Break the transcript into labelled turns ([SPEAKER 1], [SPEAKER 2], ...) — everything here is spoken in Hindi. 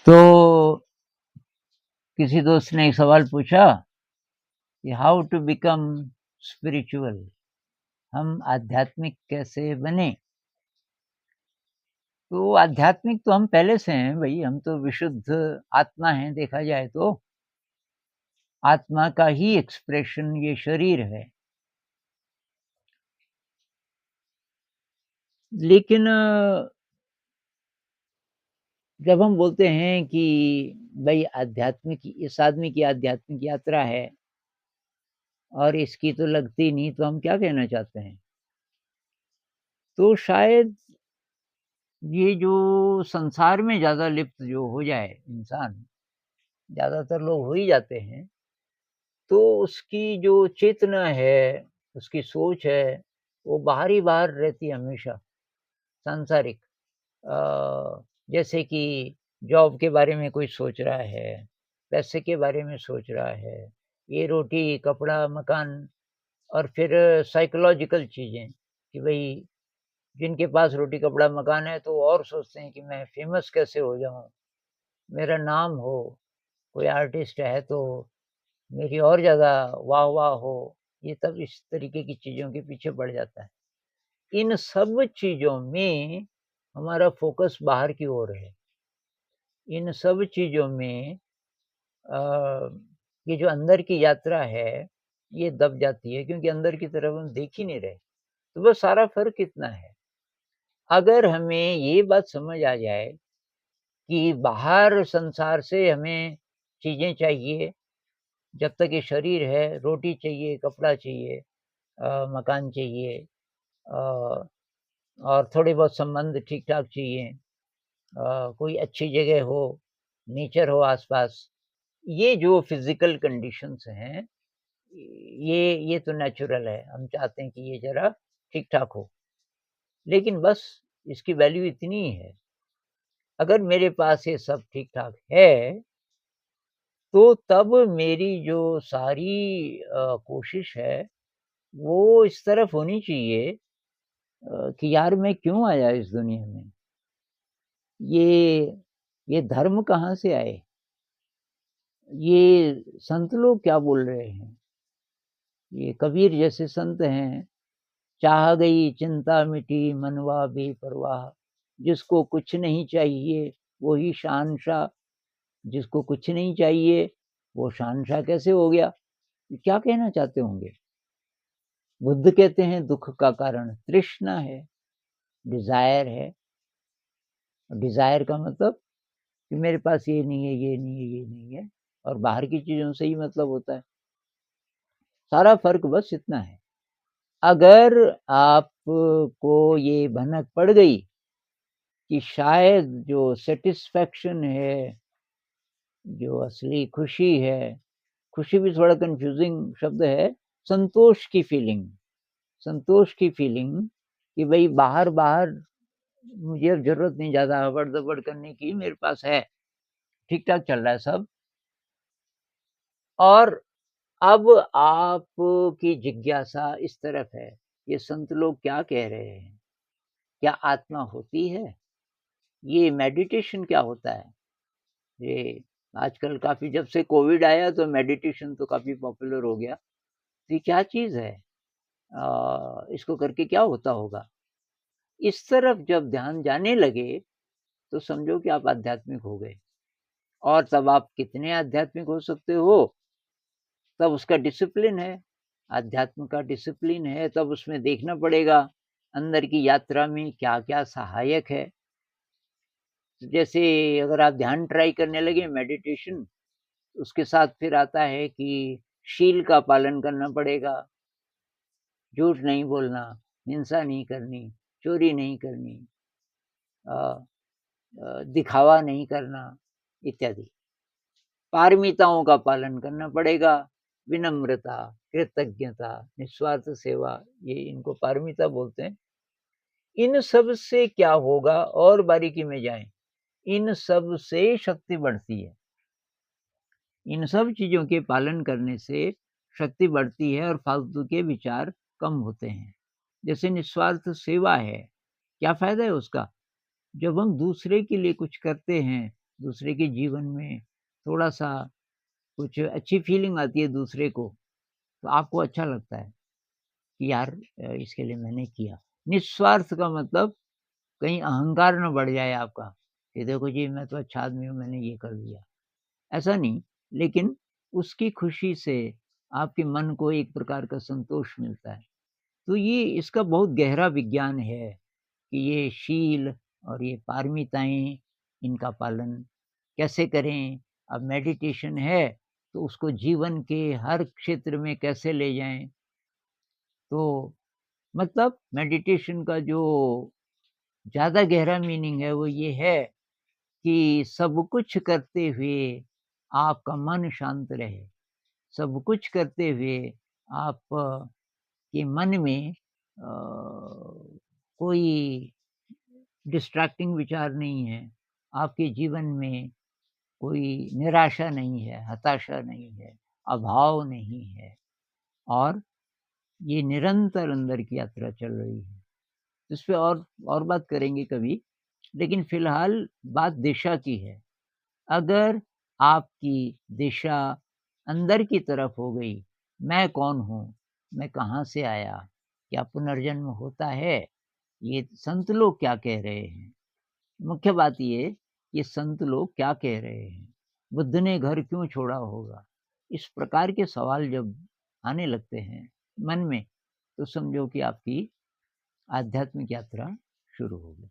[SPEAKER 1] तो किसी दोस्त ने एक सवाल पूछा कि हाउ टू बिकम स्पिरिचुअल, हम आध्यात्मिक कैसे बने। तो आध्यात्मिक तो हम पहले से हैं भाई, हम तो विशुद्ध आत्मा हैं। देखा जाए तो आत्मा का ही एक्सप्रेशन ये शरीर है। लेकिन जब हम बोलते हैं कि भाई आध्यात्मिक, इस आदमी की आध्यात्मिक यात्रा है और इसकी तो लगती नहीं, तो हम क्या कहना चाहते हैं? तो शायद ये जो संसार में ज़्यादा लिप्त जो हो जाए इंसान, ज़्यादातर लोग हो ही जाते हैं, तो उसकी जो चेतना है, उसकी सोच है, वो बाहर ही बाहर रहती है हमेशा, सांसारिक। जैसे कि जॉब के बारे में कोई सोच रहा है, पैसे के बारे में सोच रहा है, ये रोटी, कपड़ा, मकान, और फिर साइकोलॉजिकल चीज़ें कि भई जिनके पास रोटी, कपड़ा, मकान है तो और सोचते हैं कि मैं फ़ेमस कैसे हो जाऊँ, मेरा नाम हो, कोई आर्टिस्ट है तो मेरी और ज़्यादा वाह-वाह हो, ये तब इस तरीके की चीज़ों के पीछे पड़ जाता है। इन सब चीज़ों में हमारा फ़ोकस बाहर की ओर है। इन सब चीज़ों में अ, ये जो अंदर की यात्रा है, ये दब जाती है क्योंकि अंदर की तरफ हम देख ही नहीं रहे। तो बस सारा फ़र्क इतना है। अगर हमें ये बात समझ आ जाए कि बाहर संसार से हमें चीज़ें चाहिए, जब तक ये शरीर है, रोटी चाहिए, कपड़ा चाहिए, मकान चाहिए, अ, और थोड़े बहुत संबंध ठीक-ठाक चाहिए, कोई अच्छी जगह हो, नेचर हो आस-पास। ये जो फ़िज़िकल कंडीशंस हैं, ये तो नेचुरल है। हम चाहते हैं कि ये ज़रा ठीक-ठाक हो। लेकिन बस इसकी वैल्यू इतनी ही है। अगर मेरे पास ये सब ठीक-ठाक है, तो तब मेरी जो सारी कोशिश है, वो इस तरफ होनी चाहिए कि यार मैं क्यों आया इस दुनिया में? ये ये धर्म कहाँ से आए? ये संत लोग क्या बोल रहे हैं? ये कबीर जैसे संत हैं, चाह गई चिंता मिटी मनवा बेपरवाह, जिसको कुछ नहीं चाहिए वही शहंशाह, जिसको कुछ नहीं चाहिए वो शहंशाह कैसे हो गया? ये क्या कहना चाहते होंगे? बुद्ध कहते हैं दुःख का कारण तृष्णा है, डिज़ायर है। डिज़ायर का मतलब कि मेरे पास ये नहीं है, ये नहीं है, ये नहीं है, और बाहर की चीज़ों से ही मतलब होता है। सारा फ़र्क बस इतना है। अगर आपको ये भनक पड़ गई कि शायद जो सैटिस्फैक्शन है, जो असली खुशी है, खुशी भी थोड़ा कन्फ्यूज़िंग शब्द है, संतोष की फीलिंग, संतोष की फीलिंग कि भई बाहर-बाहर मुझे अब ज़रूरत नहीं ज़्यादा हबड़-दबड़ करने की, मेरे पास है, ठीक-ठाक चल रहा है सब। और अब आपकी जिज्ञासा इस तरफ है, ये संत लोग क्या कह रहे हैं? क्या आत्मा होती है? ये मेडिटेशन क्या होता है? ये आजकल काफ़ी, जब से कोविड आया तो मेडिटेशन तो काफ़ी पॉपुलर हो गया। तो ये क्या चीज़ है? इसको करके क्या होता होगा? इस तरफ जब ध्यान जाने लगे, तो समझो कि आप आध्यात्मिक हो गए। और तब आप कितने आध्यात्मिक हो सकते हो? तब उसका डिसिप्लिन है, अध्यात्म का डिसिप्लिन है, तब उसमें देखना पड़ेगा अंदर की यात्रा में क्या-क्या सहायक है। जैसे अगर आप ध्यान ट्राई करने लगे, मेडिटेशन, उसके साथ फिर आता है कि शील का पालन करना पड़ेगा, झूठ नहीं बोलना, हिंसा नहीं करनी, चोरी नहीं करनी, अ दिखावा नहीं करना, इत्यादि। पारमिताओं का पालन करना पड़ेगा, विनम्रता, कृतज्ञता, निस्वार्थ सेवा, ये इनको पारमिता बोलते हैं। इन सब से क्या होगा, और बारीकी में जाएँ, इन सब से शक्ति बढ़ती है। इन सब चीज़ों के पालन करने से शक्ति बढ़ती है और फालतू के विचार कम होते हैं। जैसे निस्वार्थ सेवा है, क्या फ़ायदा है उसका? जब हम दूसरे के लिए कुछ करते हैं, दूसरे के जीवन में थोड़ा-सा कुछ अच्छी फीलिंग आती है दूसरे को, तो आपको अच्छा लगता है कि यार इसके लिए मैंने किया। निस्वार्थ का मतलब कहीं अहंकार ना बढ़ जाए आपका, कि देखो जी मैं तो अच्छा आदमी हूँ, मैंने ये कर दिया। ऐसा नहीं, लेकिन उसकी खुशी से आपके मन को एक प्रकार का संतोष मिलता है। तो ये इसका बहुत गहरा विज्ञान है कि ये शील और ये पारमिताएँ, इनका पालन कैसे करें? अब मेडिटेशन है, तो उसको जीवन के हर क्षेत्र में कैसे ले जाएँ? तो मतलब मेडिटेशन का जो ज़्यादा गहरा मीनिंग है वो ये है कि सब कुछ करते हुए आपका मन शांत रहे। सब कुछ करते हुए आप के मन में कोई डिस्ट्रैक्टिंग विचार नहीं है। आपके जीवन में कोई निराशा नहीं है, हताशा नहीं है, अभाव नहीं है और ये निरंतर अंदर की यात्रा चल रही है। इस पे और बात करेंगे कभी, लेकिन फ़िलहाल बात दिशा की है। अगर आपकी दिशा अंदर की तरफ हो गई, मैं कौन हूँ? मैं कहाँ से आया? क्या पुनर्जन्म होता है? ये संत लोग क्या कह रहे हैं? मुख्य बात ये संत लोग क्या कह रहे हैं? बुद्ध ने घर क्यों छोड़ा होगा? इस प्रकार के सवाल जब आने लगते हैं मन में, तो समझो कि आपकी आध्यात्मिक यात्रा शुरू हो गई।